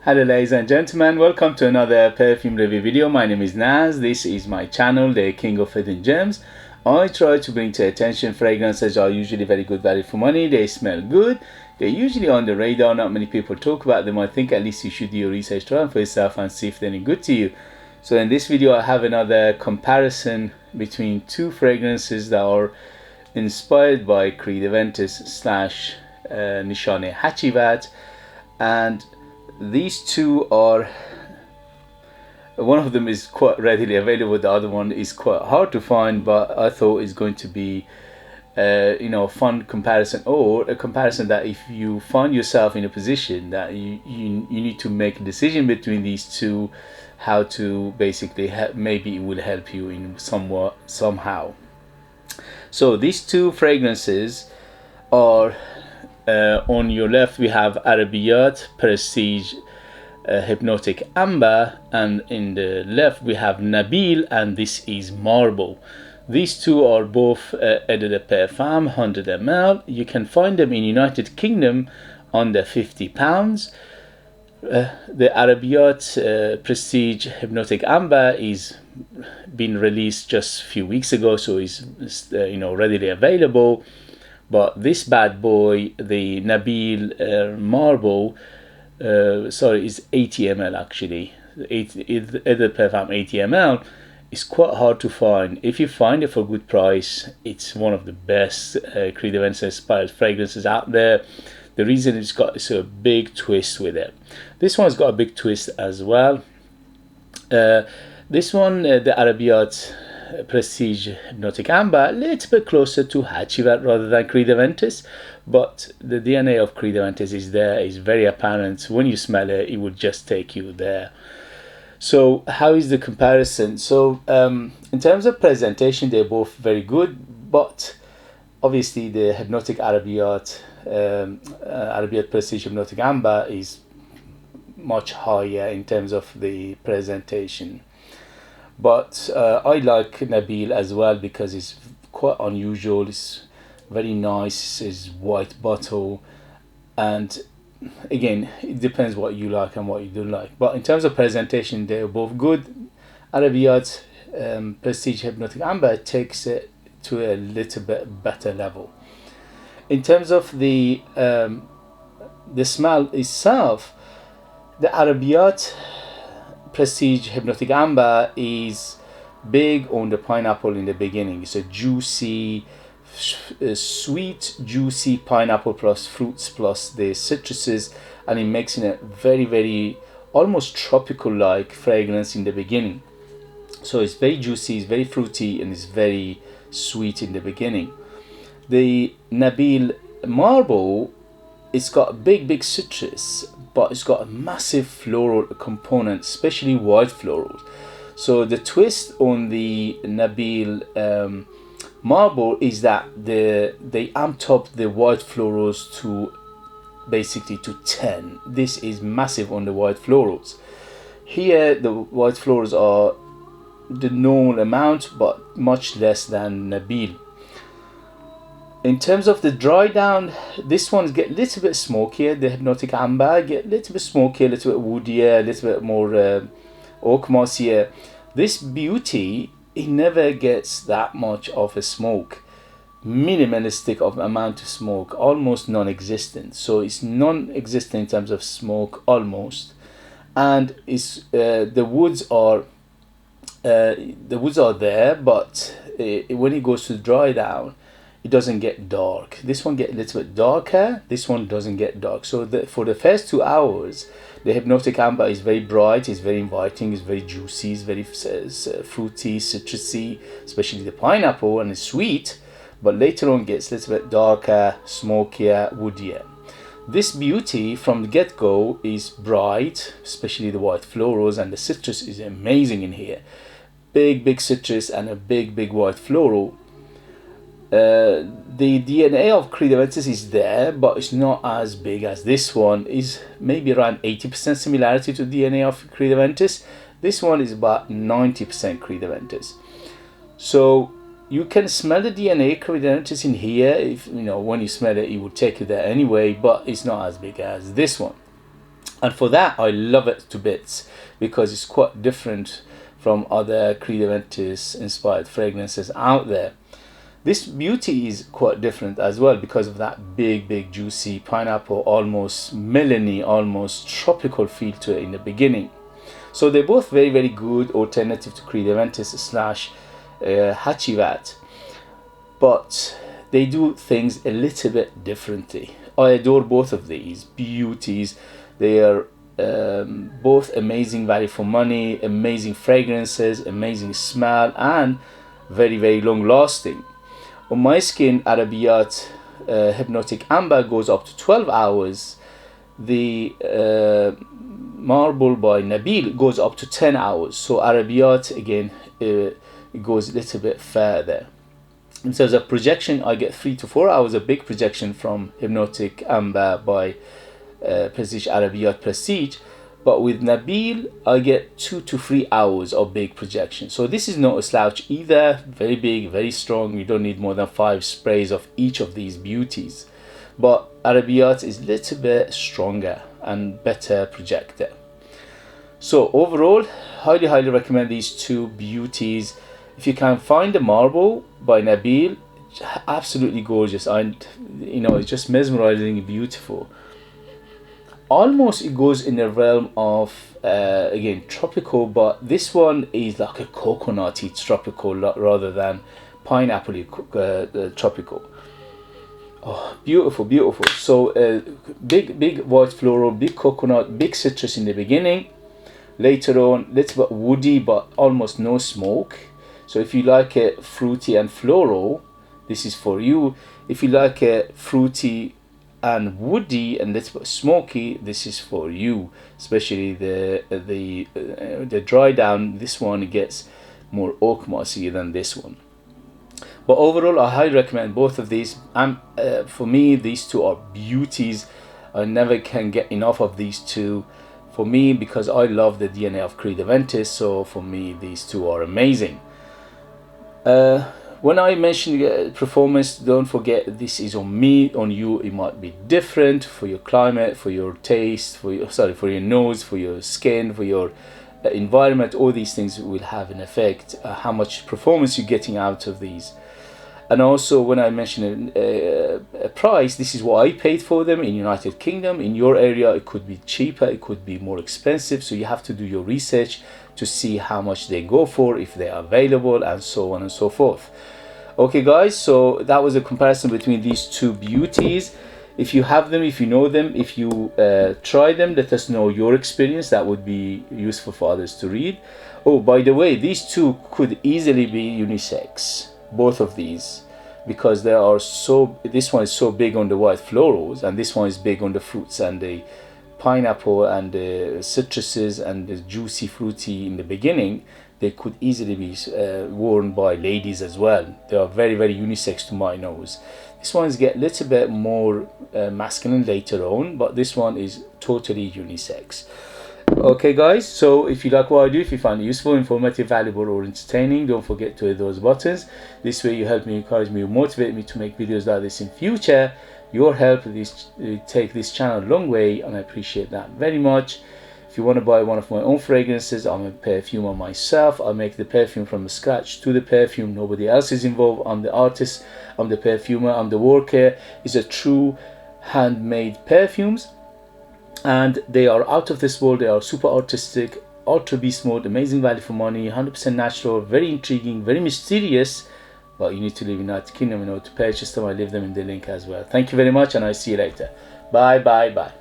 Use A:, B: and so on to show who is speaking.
A: Hello ladies and gentlemen, welcome to another perfume review video. My name is Naz. This is my channel, the King of Hidden Gems. I try to bring to attention fragrances are usually very good value for money. They smell good. They're usually on the radar. Not many people talk about them. I think at least you should do your research, try them for yourself and see if they're any good to you. So in this video I have another comparison between two fragrances that are inspired by Creed Aventus slash Nishane Hachivat, and these two are, one of them is quite readily available, the other one is quite hard to find, but I thought is going to be a fun comparison, or a comparison that if you find yourself in a position that you need to make a decision between these two, how to basically maybe it will help you in somehow. So these two fragrances are, on your left we have Arabiyat Prestige Hypnotic Amber, and in the left we have Nabeel, and this is Marble. These two are both Eau de Parfum 100 ml. You can find them in United Kingdom under £50. The Arabiyat Prestige Hypnotic Amber is been released just a few weeks ago, so it's readily available. But this bad boy, the Nabeel Marble, is 80 ml actually. The Parfum 80 ml is quite hard to find. If you find it for a good price, it's one of the best Creed Aventus inspired fragrances out there. The reason it's got a big twist with it. This one's got a big twist as well. This one, the Arabiyat Prestige Hypnotic Amber, a little bit closer to Hachivat rather than Creed Aventus, but the DNA of Creed Aventus is there, is very apparent. When you smell it, it will just take you there. So how is the comparison? So in terms of presentation, they're both very good, but obviously the Hypnotic Arabiyat Prestige Hypnotic Amber is much higher in terms of the presentation. But I like Nabeel as well because it's quite unusual. It's very nice. It's white bottle, and again, it depends what you like and what you don't like. But in terms of presentation, they're both good. Arabiyat Prestige Hypnotic Amber takes it to a little bit better level. In terms of the smell itself, the Arabiyat Prestige Hypnotic Amber is big on the pineapple in the beginning. It's a juicy, sweet, juicy pineapple plus fruits plus the citruses, and it makes it a very, very almost tropical like fragrance in the beginning. So it's very juicy, it's very fruity, and it's very sweet in the beginning. The Nabeel Marble, it's got big citrus, but it's got a massive floral component, especially white florals. So the twist on the Nabeel Marble is that they amped up the white florals to basically to 10. This is massive on the white florals. Here the white florals are the normal amount, but much less than Nabeel. In terms of the dry down, this one get a little bit smokier. The Hypnotic Amber get a little bit smokier, a little bit woodier, a little bit more oak mossier. This Beauty, it never gets that much of a smoke. Minimalistic of amount of smoke, almost non-existent. So it's non-existent in terms of smoke almost, and it's the woods are there, but when it goes to dry down, it doesn't get dark. This one gets a little bit darker, this one doesn't get dark. So for the first 2 hours, the Hypnotic Amber is very bright, it's very inviting, it's very juicy, it's very fruity, citrusy, especially the pineapple, and it's sweet, but later on gets a little bit darker, smokier, woodier. This Beauty from the get-go is bright, especially the white florals, and the citrus is amazing in here. Big citrus and a big white floral. The DNA of Creed Aventus is there, but it's not as big as this one. Is maybe around 80% similarity to DNA of Creed Aventus. This one is about 90% Creed Aventus. So you can smell the DNA Creed Aventus in here. If when you smell it, it will take you there anyway, but it's not as big as this one. and for that I love it to bits, because it's quite different from other Creed Aventus inspired fragrances out there. This beauty is quite different as well because of that big juicy pineapple, almost melony, almost tropical feel to it in the beginning. So they're both very good alternative to Creed Aventus slash Hachivat, but they do things a little bit differently. I adore both of these beauties. They are both amazing value for money, amazing fragrances, amazing smell, and very long lasting. On my skin, Arabiyat Hypnotic Amber goes up to 12 hours. The Marble by Nabeel goes up to 10 hours. So Arabiyat again, it goes a little bit further. In terms of projection, I get 3 to 4 hours of big projection from Hypnotic Amber by Prestige Arabiyat Prestige, but with Nabeel I get 2 to 3 hours of big projection. So this is not a slouch either. Very big, very strong. You don't need more than 5 sprays of each of these beauties, but Arabiyat is a little bit stronger and better projector. So overall, highly recommend these two beauties. If you can find the Marble by Nabeel, absolutely gorgeous, and you know, it's just mesmerizing, beautiful. Almost it goes in the realm of again tropical, but this one is like a coconutty tropical rather than pineapple tropical. Oh, beautiful. So big white floral, big coconut, big citrus in the beginning. Later on, little bit woody but almost no smoke. So if you like it fruity and floral, this is for you. If you like it fruity and woody and little bit smoky, this is for you. Especially the dry down, this one gets more oak mossy than this one. But overall, I highly recommend both of these. For me, these two are beauties. I never can get enough of these two. For me, because I love the DNA of Creed Aventus, so for me these two are amazing. When I mention performance, don't forget this is on me. On you it might be different for your climate, for your taste, for your nose, for your skin, for your environment. All these things will have an effect how much performance you're getting out of these. And also, when I mention a price, this is what I paid for them in United Kingdom. In your area it could be cheaper, it could be more expensive, so you have to do your research to see how much they go for, if they are available, and so on and so forth. Okay guys, so that was a comparison between these two beauties. If you have them, if you know them, if you try them, let us know your experience. That would be useful for others to read. Oh, by the way, these two could easily be unisex, both of these, because they are so, this one is so big on the white florals and this one is big on the fruits and the pineapple and the citruses and the juicy fruity in the beginning. They could easily be worn by ladies as well. They are very unisex to my nose. This one's get a little bit more masculine later on, but this one is totally unisex. Okay guys, so if you like what I do, if you find it useful, informative, valuable, or entertaining, don't forget to hit those buttons. This way you help me, encourage me, motivate me to make videos like this in future. Your help take this channel a long way, and I appreciate that very much. If you want to buy one of my own fragrances, I'm a perfumer myself. I make the perfume from the scratch to the perfume. Nobody else is involved. I'm the artist, I'm the perfumer, I'm the worker. It's a true handmade perfumes, and they are out of this world. They are super artistic, ultra beast mode, amazing value for money, 100% natural, very intriguing, very mysterious. But you need to live in United Kingdom in order to purchase them. I leave them in the link as well. Thank you very much, and I'll see you later. Bye.